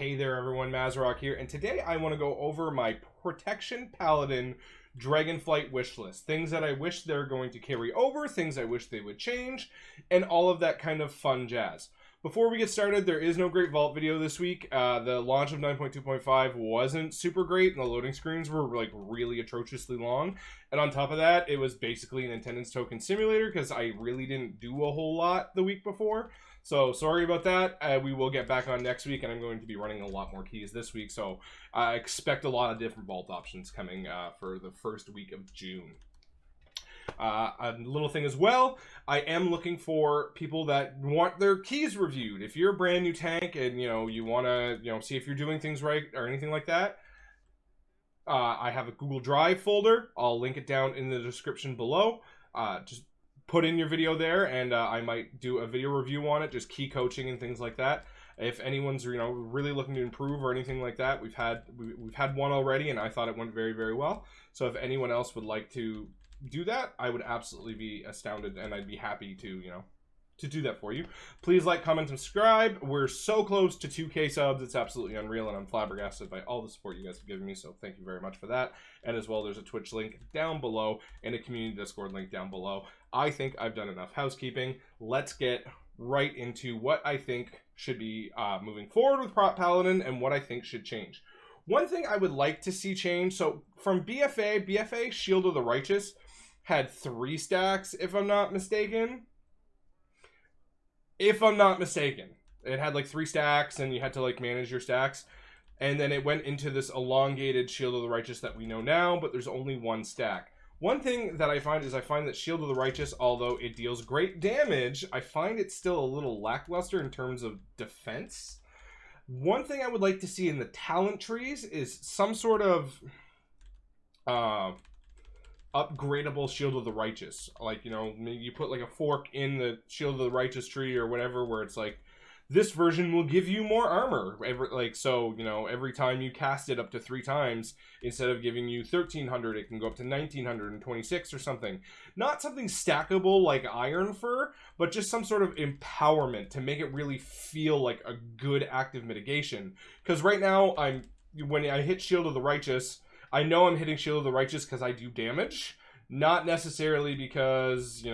Hey there everyone, Mazrock here, and today I want to go over my Protection Paladin DragonFlight wish list. Things that I wish they're going to carry over, things I wish they would change, and all of that kind of fun jazz. Before we get started, there is no Great Vault video this week. The launch of 9.2.5 wasn't super great, and the loading screens were like really atrociously long. And on top of that, it was basically an attendance token simulator because I really didn't do a whole lot the week before. So sorry about that. We will get back on next week, and I'm going to be running a lot more keys this week. So I expect a lot of different vault options coming for the first week of June. A little thing as well, I am looking for people that want their keys reviewed. If you're a brand new tank and you want to see if you're doing things right or anything like that, I have a Google Drive folder. I'll link it down in the description below. Just put in your video there, and I might do a video review on it, just key coaching and things like that. If anyone's really looking to improve or anything like that, we've had one already, and I thought it went very, very well. So if anyone else would like to do that, I would absolutely be astounded, and I'd be happy to to do that for you. Please like, comment, and subscribe. We're so close to 2K subs. It's absolutely unreal, and I'm flabbergasted by all the support you guys have given me, so thank you very much for that. And as well, there's a Twitch link down below and a community Discord link down below. I think I've done enough housekeeping. Let's get right into what I think should be moving forward with Prot Paladin and what I think should change. One thing I would like to see change, so from BFA Shield of the Righteous had 3 stacks, if I'm not mistaken. It had like 3 stacks, and you had to like manage your stacks. And then it went into this elongated Shield of the Righteous that we know now, but there's only 1 stack. One thing that I find that Shield of the Righteous, although it deals great damage, I find it's still a little lackluster in terms of defense. One thing I would like to see in the talent trees is some sort of upgradable Shield of the Righteous. Like, maybe you put like a fork in the Shield of the Righteous tree or whatever, where it's like, this version will give you more armor. Every time you cast it up to 3 times, instead of giving you 1300, it can go up to 1926 or something. Not something stackable like Iron Fur, but just some sort of empowerment to make it really feel like a good active mitigation. Because right now, when I hit Shield of the Righteous, I know I'm hitting Shield of the Righteous because I do damage, not necessarily because,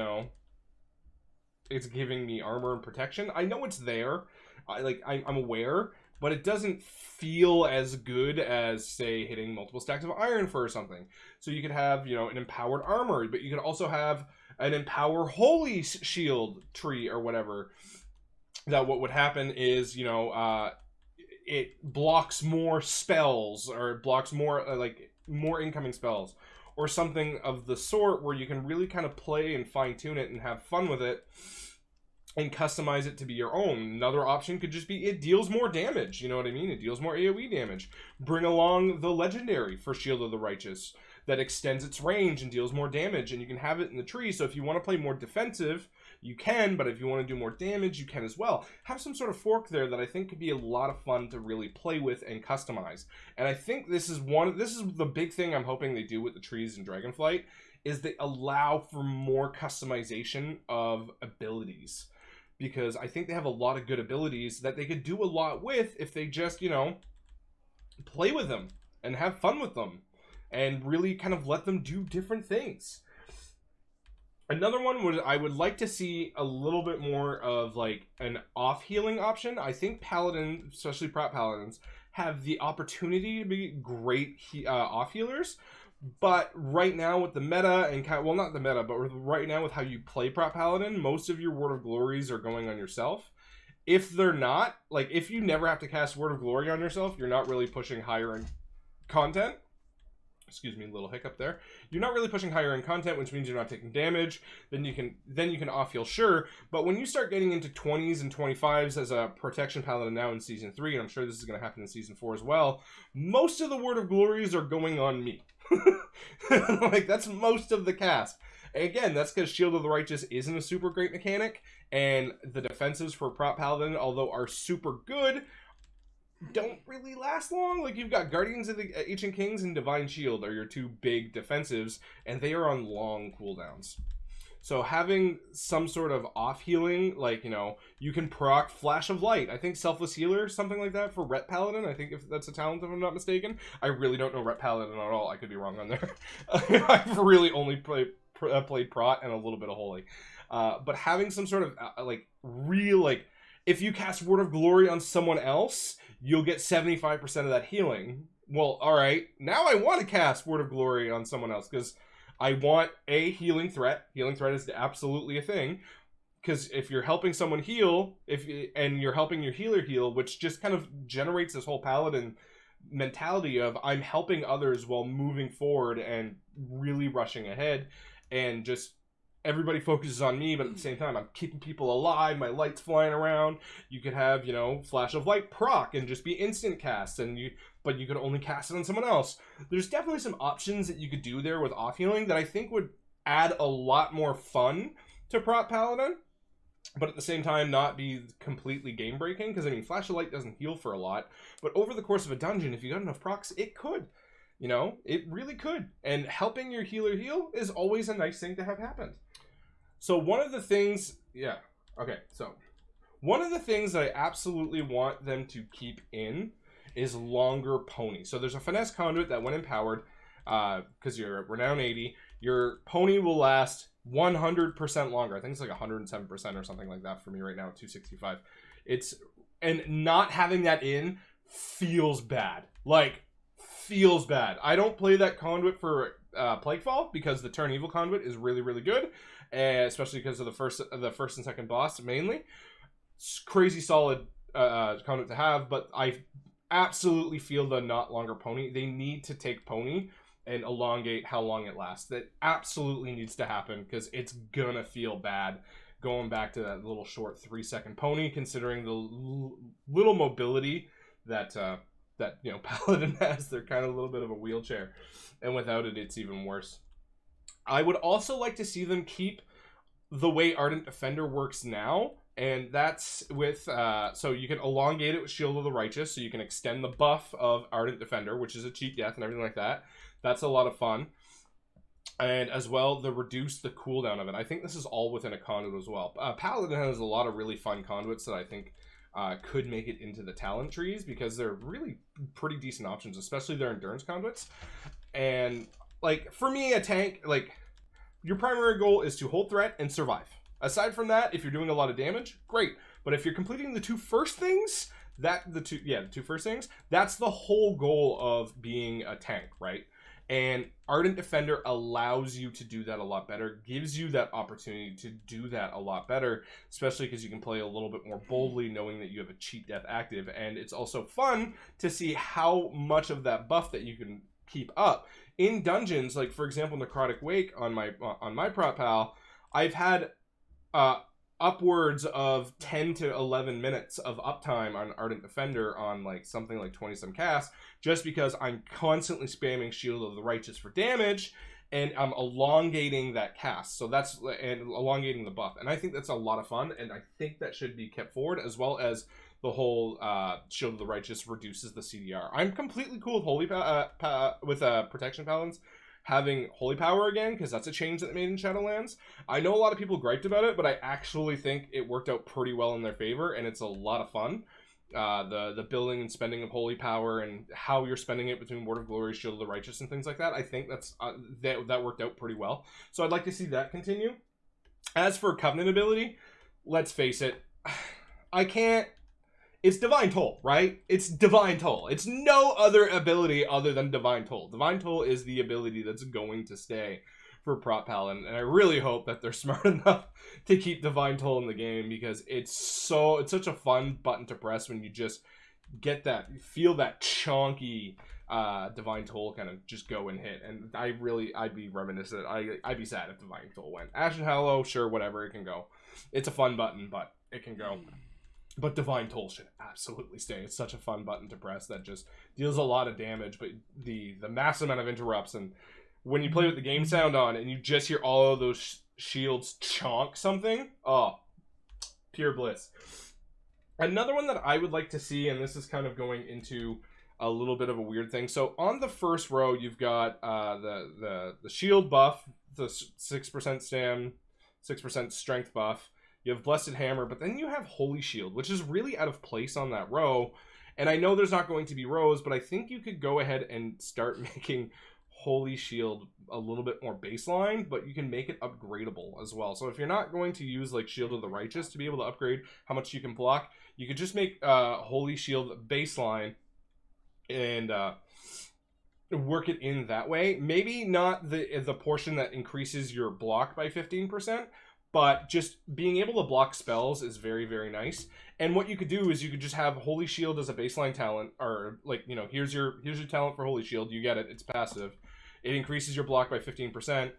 it's giving me armor and protection. I know it's there. I'm aware, but it doesn't feel as good as, say, hitting multiple stacks of Iron Fur or something. So you could have, an empowered armor, but you could also have an empower holy shield tree or whatever. That what would happen is, it blocks more spells, or it blocks more, more incoming spells, or something of the sort, where you can really kind of play and fine-tune it and have fun with it and customize it to be your own. Another option could just be it deals more damage, you know what I mean? It deals more AoE damage. Bring along the legendary for Shield of the Righteous that extends its range and deals more damage, and you can have it in the tree, so if you want to play more defensive, you can, but if you want to do more damage, you can as well. Have some sort of fork there that I think could be a lot of fun to really play with and customize. And I think this is the big thing I'm hoping they do with the trees in DragonFlight, is they allow for more customization of abilities. Because I think they have a lot of good abilities that they could do a lot with if they just, play with them and have fun with them and really kind of let them do different things. Another one I would like to see a little bit more of like an off healing option. I think Paladin, especially Prot Paladins, have the opportunity to be great off healers. But right now with the meta, and not the meta, but right now with how you play Prot Paladin, most of your Word of Glories are going on yourself. If they're not, like if you never have to cast Word of Glory on yourself, you're not really pushing higher end content. Excuse me, a little hiccup there. You're not really pushing higher end content, which means you're not taking damage. Then you can off heal, sure. But when you start getting into 20s and 25s as a Protection Paladin now in Season 3, and I'm sure this is going to happen in Season 4 as well, most of the Word of Glories are going on me. Like, that's most of the cast. And again, that's because Shield of the Righteous isn't a super great mechanic, and the defensives for Prot Paladin, although are super good, don't really last long. Like, you've got Guardians of the Ancient Kings and Divine Shield are your 2 big defensives, and they are on long cooldowns. So having some sort of off healing, like, you know, you can proc Flash of Light. I think Selfless Healer, something like that for Ret Paladin. I think if that's a talent, if I'm not mistaken. I really don't know Ret Paladin at all. I could be wrong on there. I've really only played Prot and a little bit of Holy. But having some sort of, if you cast Word of Glory on someone else, you'll get 75% of that healing. Well, alright, now I want to cast Word of Glory on someone else, because I want a healing threat. Healing threat is absolutely a thing, because if you're helping someone heal, and you're helping your healer heal, which just kind of generates this whole paladin mentality of I'm helping others while moving forward and really rushing ahead, and just everybody focuses on me, but at the same time, I'm keeping people alive. My light's flying around. You could have, you know, Flash of Light proc and just be instant cast, but you could only cast it on someone else. There's definitely some options that you could do there with off healing that I think would add a lot more fun to Prot Paladin, but at the same time not be completely game breaking. Because I mean, Flash of Light doesn't heal for a lot, but over the course of a dungeon, if you got enough procs, it could. You know, it really could. And helping your healer heal is always a nice thing to have happen. So one of the things that I absolutely want them to keep in is longer pony. So there's a finesse conduit that when empowered, because you're at renown 80, your pony will last 100% longer. I think it's like 107% or something like that for me right now at 265. And not having that in feels bad. Feels bad. I don't play that conduit for Plaguefall because the Turn Evil conduit is really, really good, especially because of the first and second boss mainly. It's crazy solid conduit to have, but I absolutely feel the not longer pony. They need to take pony and elongate how long it lasts. That absolutely needs to happen because it's gonna feel bad going back to that little short 3-second pony, considering the little mobility that you know Paladin has. They're kind of a little bit of a wheelchair, and without it, it's even worse. I would also like to see them keep the way Ardent Defender works now, and that's with so you can elongate it with Shield of the Righteous, so you can extend the buff of Ardent Defender, which is a cheat death and everything like that. That's a lot of fun. And as well, reduce the cooldown of it. I think this is all within a conduit as well. Paladin has a lot of really fun conduits that I think could make it into the talent trees, because they're really pretty decent options, especially their endurance conduits. And like for me, a tank, like your primary goal is to hold threat and survive. Aside from that, if you're doing a lot of damage, great. But if you're completing the two first things, the two first things, that's the whole goal of being a tank, right? And Ardent Defender allows you to do that a lot better, gives you that opportunity to do that a lot better, especially because you can play a little bit more boldly knowing that you have a cheat death active. And it's also fun to see how much of that buff that you can keep up. In dungeons, like for example, Necrotic Wake on my Prot Pal, I've had upwards of 10 to 11 minutes of uptime on Ardent Defender on like something like 20-some casts, just because I'm constantly spamming Shield of the Righteous for damage, and I'm elongating that cast. So that's, and elongating the buff. And I think that's a lot of fun, and I think that should be kept forward, as well as the whole Shield of the Righteous reduces the CDR. I'm completely cool with Protection Paladins having Holy Power again, because that's a change that they made in Shadowlands. I know a lot of people griped about it, but I actually think it worked out pretty well in their favor, and it's a lot of fun. The building and spending of Holy Power, and how you're spending it between Word of Glory, Shield of the Righteous, and things like that. I think that worked out pretty well. So I'd like to see that continue. As for Covenant ability, let's face it, I can't. It's Divine Toll, right? It's Divine Toll. It's no other ability other than Divine Toll. Divine Toll is the ability that's going to stay for Prot Paladin, and I really hope that they're smart enough to keep Divine Toll in the game, because it's such a fun button to press when you just get that, feel that chonky Divine Toll kind of just go and hit. And I'd be reminiscent. I'd be sad if Divine Toll went. Ashen Hallow, sure, whatever, it can go. It's a fun button, but it can go. But Divine Toll should absolutely stay. It's such a fun button to press that just deals a lot of damage, but the massive amount of interrupts, and when you play with the game sound on and you just hear all of those shields chonk something, oh, pure bliss. Another one that I would like to see, and this is kind of going into a little bit of a weird thing. So on the first row, you've got the shield buff, the 6% stam, 6% strength buff. You have Blessed Hammer, but then you have Holy Shield, which is really out of place on that row. And I know there's not going to be rows, but I think you could go ahead and start making Holy Shield a little bit more baseline, but you can make it upgradable as well. So if you're not going to use like Shield of the Righteous to be able to upgrade how much you can block, you could just make Holy Shield baseline and work it in that way. Maybe not the portion that increases your block by 15%, but just being able to block spells is very, very nice. And what you could do is you could just have Holy Shield as a baseline talent, or like, you know, here's your talent for Holy Shield. You get it. It's passive. It increases your block by 15%.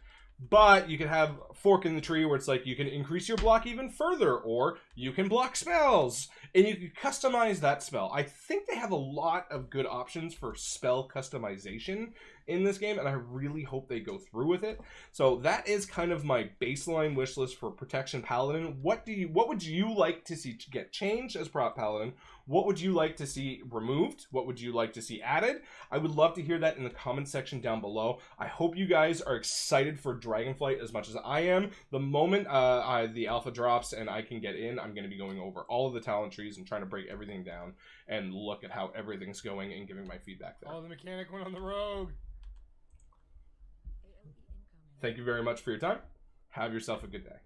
But you can have Fork in the Tree where it's like you can increase your block even further, or you can block spells, and you can customize that spell. I think they have a lot of good options for spell customization in this game, and I really hope they go through with it. So that is kind of my baseline wish list for Protection Paladin. What would you like to see get changed as Prot Paladin? What would you like to see removed? What would you like to see added? I would love to hear that in the comment section down below. I hope you guys are excited for DragonFlight as much as I am. The moment the alpha drops and I can get in, I'm going to be going over all of the talent trees and trying to break everything down and look at how everything's going and giving my feedback there. Oh, the mechanic went on the rogue. Thank you very much for your time. Have yourself a good day.